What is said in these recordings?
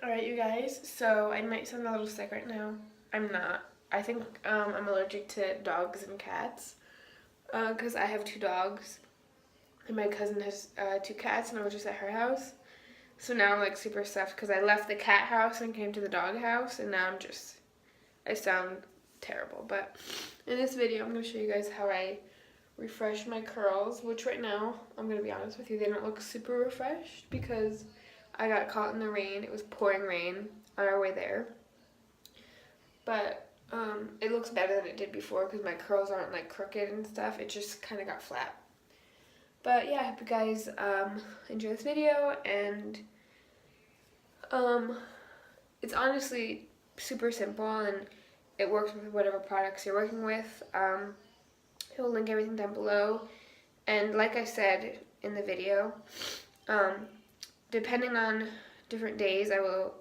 Alright, you guys, so I might sound a little sick right now. I'm not. I think I'm allergic to dogs and cats because I have two dogs and my cousin has two cats and I was just at her house. So now I'm like super stuffed because I left the cat house and came to the dog house and now I sound terrible. But in this video, I'm going to show you guys how I refresh my curls, which right now, I'm going to be honest with you, they don't look super refreshed because I got caught in the rain. It was pouring rain on our way there. But it looks better than it did before because my curls aren't like crooked and stuff. It just kind of got flat. But yeah, I hope you guys enjoy this video, and it's honestly super simple and it works with whatever products you're working with. I will link everything down below, and like I said in the video, depending on different days, I will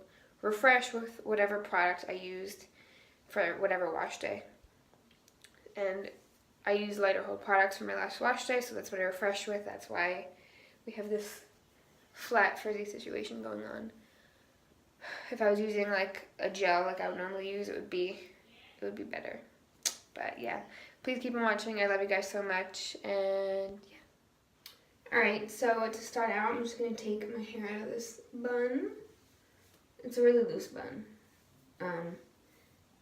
refresh with whatever product I used for whatever wash day. And I use lighter hold products for my last wash day, so that's what I refresh with. That's why we have this flat frizzy situation going on. If I was using like a gel like I would normally use, it would be better. But yeah, please keep on watching. I love you guys so much, and yeah. Alright, so to start out, I'm just going to take my hair out of this bun. It's a really loose bun.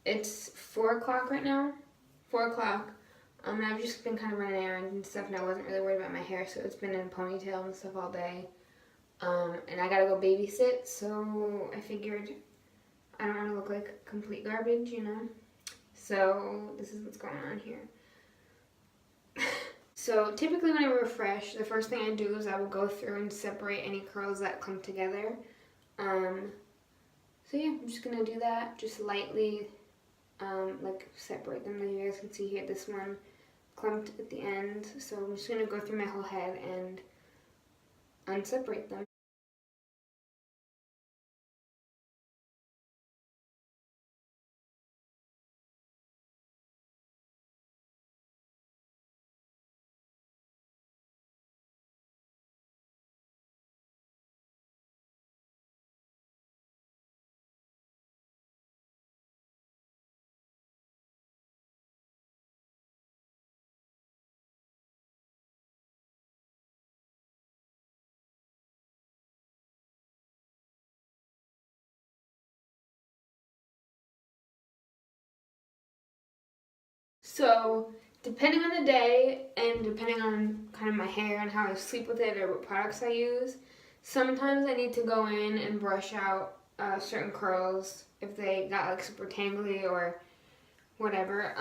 It's 4 o'clock right now. 4 o'clock. And I've just been kind of running errands and stuff, and I wasn't really worried about my hair, so it's been in a ponytail and stuff all day. And I gotta go babysit, so I figured I don't want to look like complete garbage, you know? So this is what's going on here. So typically when I refresh, the first thing I do is I will go through and separate any curls that clump together. So yeah, I'm just gonna do that, just lightly, like separate them. As you guys can see here, this one clumped at the end. So I'm just gonna go through my whole head and unseparate them. So depending on the day and depending on kind of my hair and how I sleep with it or what products I use, sometimes I need to go in and brush out certain curls if they got like super tangly or whatever.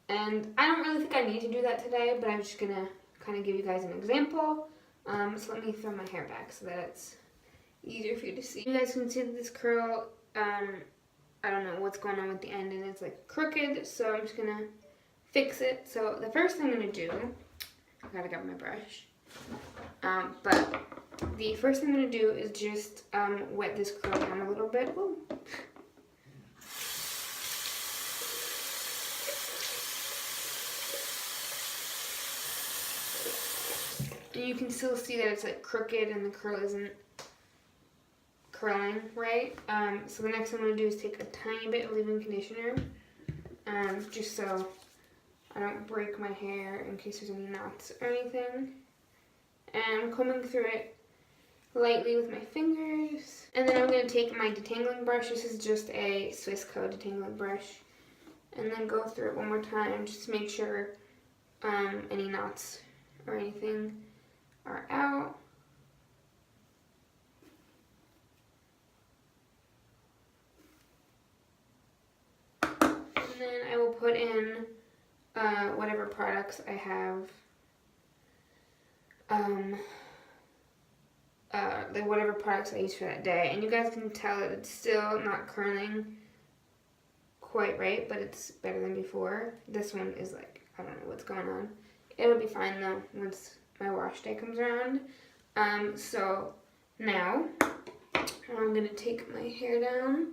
And I don't really think I need to do that today, but I'm just gonna kind of give you guys an example. So let me throw my hair back so that it's easier for you to see. You guys can see that this curl, I don't know what's going on with the end, and it's like crooked, so I'm just gonna fix it. So the first thing I'm going to do, I gotta grab my brush, but the first thing I'm going to do is just wet this curl down a little bit. Ooh. And you can still see that it's like crooked and the curl isn't curling right. So the next thing I'm going to do is take a tiny bit of leave-in conditioner, just so I don't break my hair in case there's any knots or anything. And I'm combing through it lightly with my fingers. And then I'm going to take my detangling brush. This is just a Swissco detangling brush. And then go through it one more time just to make sure any knots or anything are out. And then I will put in whatever products I have, whatever products I use for that day. And you guys can tell that it's still not curling quite right, but it's better than before. This one is like, I don't know what's going on. It'll be fine though once my wash day comes around. So now I'm going to take my hair down.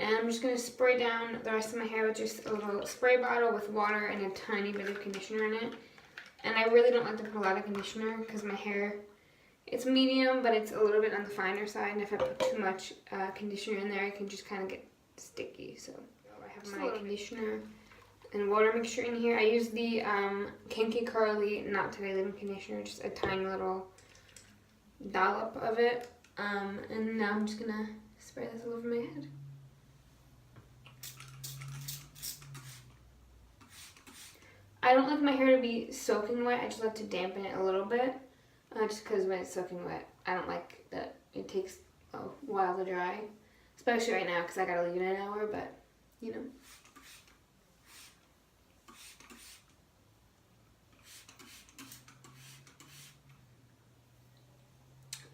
And I'm just going to spray down the rest of my hair with just a little spray bottle with water and a tiny bit of conditioner in it. And I really don't like to put a lot of conditioner because my hair It's medium, but it's a little bit on the finer side, and if I put too much conditioner in there, it can just kind of get sticky. So I have my conditioner and water mixture in here. I use the Kinky Curly Not Today leave-in conditioner, just a tiny little dollop of it. And now I'm just gonna spray this all over my head. I don't like my hair to be soaking wet. I just like to dampen it a little bit. Just because when it's soaking wet, I don't like that it takes a while to dry. Especially right now because I gotta leave it an hour, but you know.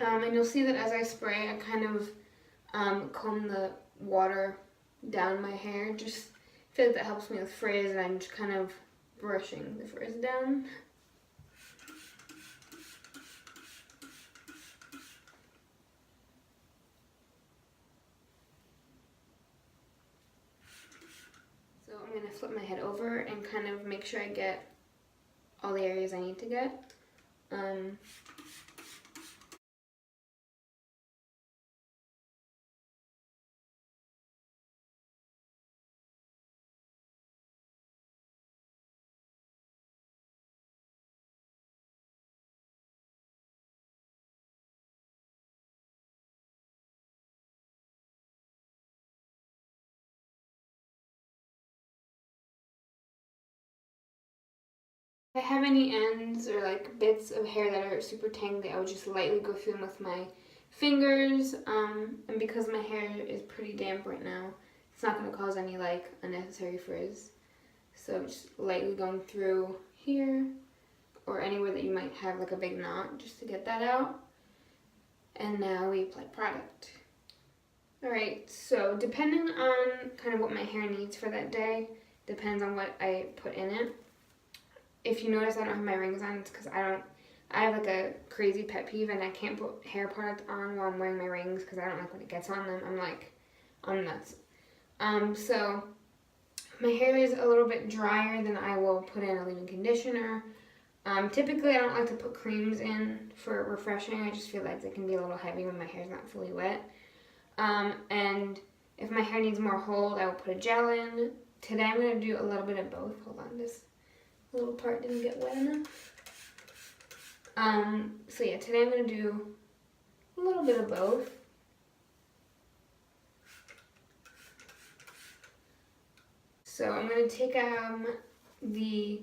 And you'll see that as I spray, I kind of comb the water down my hair. Just feel like that helps me with frizz, and I'm just kind of brushing the frizz down. So I'm going to flip my head over and kind of make sure I get all the areas I need to get. If I have any ends or like bits of hair that are super tangly, I would just lightly go through them with my fingers. And because my hair is pretty damp right now, it's not going to cause any like unnecessary frizz. So just lightly going through here or anywhere that you might have like a big knot just to get that out. And now we apply product. Alright, so depending on kind of what my hair needs for that day, depends on what I put in it. If you notice I don't have my rings on, it's because I have like a crazy pet peeve and I can't put hair product on while I'm wearing my rings because I don't like when it gets on them. I'm nuts. So my hair is a little bit drier, then I will put in a leave-in conditioner. Typically I don't like to put creams in for refreshing. I just feel like they can be a little heavy when my hair's not fully wet. And if my hair needs more hold, I will put a gel in. Today I'm going to do a little bit of both. Hold on, this little part didn't get wet enough. So yeah, today I'm going to do a little bit of both. So I'm going to take the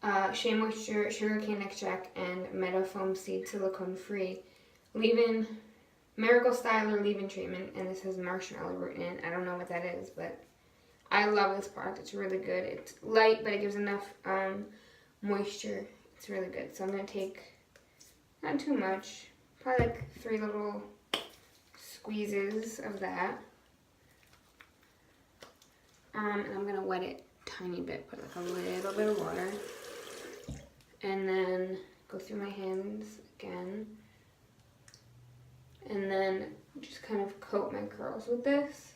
sheamoisture sugarcane extract and meadow foam seed silicone free leave-in miracle styler leave-in treatment, and this has marshmallow root in it. I don't know what that is, but I love this product. It's really good. It's light, but it gives enough moisture. It's really good. So I'm going to take, not too much, probably like 3 little squeezes of that. And I'm going to wet it a tiny bit, put like a little bit of water. And then go through my hands again. And then just kind of coat my curls with this.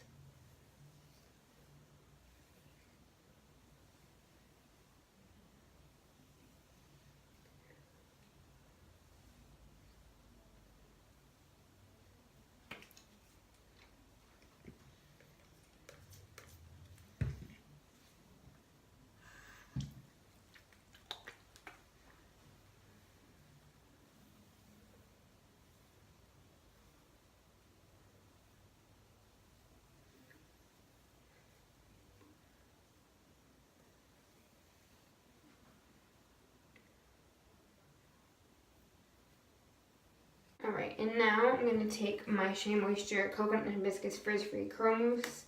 Alright, and now I'm going to take my sheamoisture Coconut and Hibiscus Frizz-Free Curl Mousse.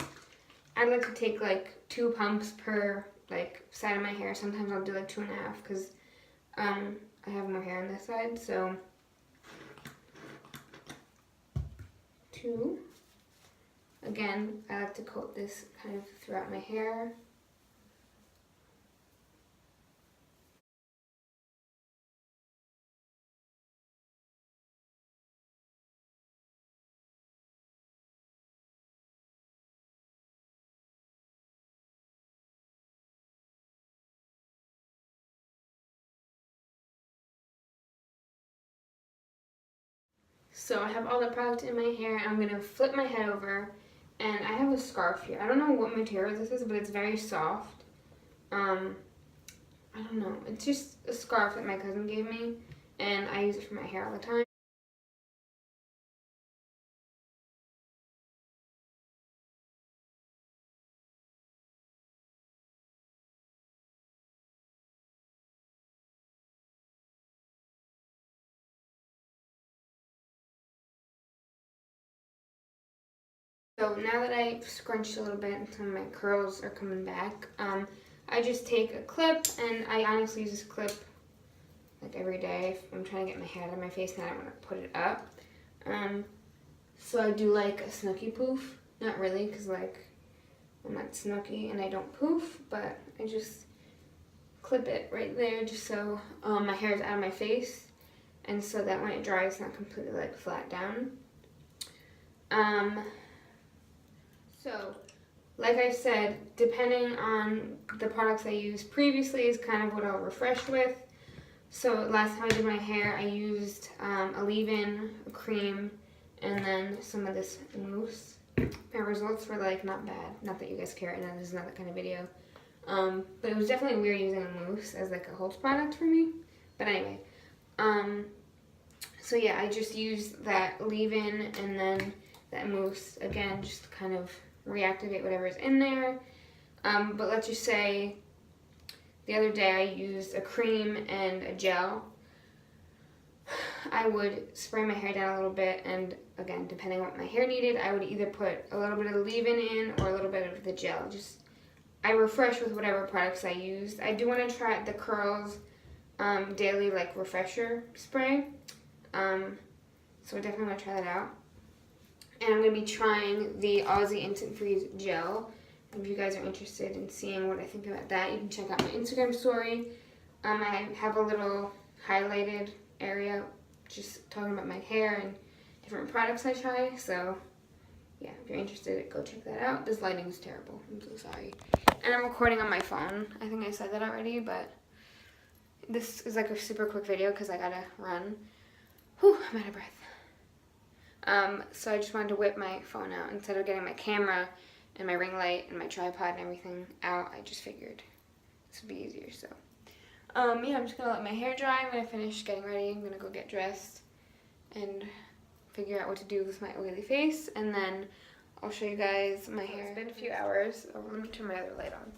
I like to take like 2 pumps per like side of my hair. Sometimes I'll do like 2.5 because I have more hair on this side. So 2. Again, I like to coat this kind of throughout my hair. So I have all the product in my hair. I'm going to flip my head over, and I have a scarf here. I don't know what material this is, but it's very soft. I don't know. It's just a scarf that my cousin gave me, and I use it for my hair all the time. So now that I've scrunched a little bit and some of my curls are coming back, I just take a clip, and I honestly use this clip like every day if I'm trying to get my hair out of my face and I don't want to put it up. So I do like a snooky poof. Not really, because like I'm not snooky and I don't poof, but I just clip it right there just so my hair is out of my face, and so that when it dries it's not completely like flat down. So, like I said, depending on the products I used previously is kind of what I'll refresh with. So last time I did my hair, I used a leave-in, a cream, and then some of this mousse. My results were like not bad. Not that you guys care, I know this is not that kind of video. But it was definitely weird using a mousse as like a Holtz product for me. But anyway, so yeah, I just used that leave-in and then that mousse again, just to kind of reactivate whatever's in there. But let's just say the other day I used a cream and a gel. I would spray my hair down a little bit, and again, depending on what my hair needed, I would either put a little bit of the leave-in in or a little bit of the gel. Just I refresh with whatever products I used. I do want to try the Curls Daily like refresher spray. So I definitely want to try that out. And I'm going to be trying the Aussie Instant Freeze Gel. If you guys are interested in seeing what I think about that, you can check out my Instagram story. I have a little highlighted area just talking about my hair and different products I try. So, yeah, if you're interested, go check that out. This lighting is terrible. I'm so sorry. And I'm recording on my phone. I think I said that already, but this is like a super quick video because I got to run. Whew, I'm out of breath. So I just wanted to whip my phone out. Instead of getting my camera and my ring light and my tripod and everything out, I just figured this would be easier. So, yeah, I'm just going to let my hair dry. I'm going to finish getting ready. I'm going to go get dressed and figure out what to do with my oily face. And then I'll show you guys my hair. It's been a few hours. Oh, let me turn my other light on.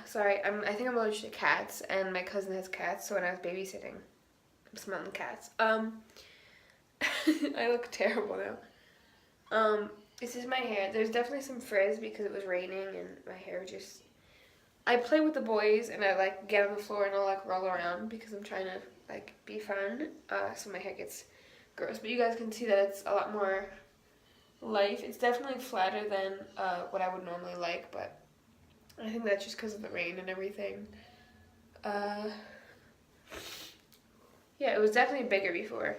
Sorry, I think I'm allergic to cats, and my cousin has cats, so when I was babysitting, I'm smelling cats. I look terrible now. This is my hair. There's definitely some frizz because it was raining and my hair just... I play with the boys and I like get on the floor and I'll like roll around because I'm trying to like be fun. So my hair gets gross. But you guys can see that it's a lot more life. It's definitely flatter than what I would normally like, but I think that's just because of the rain and everything. Yeah, it was definitely bigger before.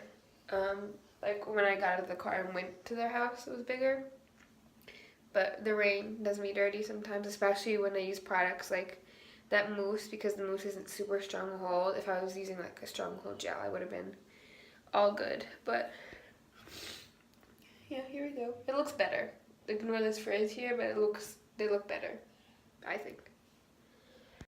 Like when I got out of the car and went to their house, it was bigger. But the rain does me dirty sometimes, especially when I use products like that mousse, because the mousse isn't super strong hold. If I was using like a strong hold gel, I would have been all good. But yeah, here we go. It looks better. Ignore this frizz here, but they look better, I think.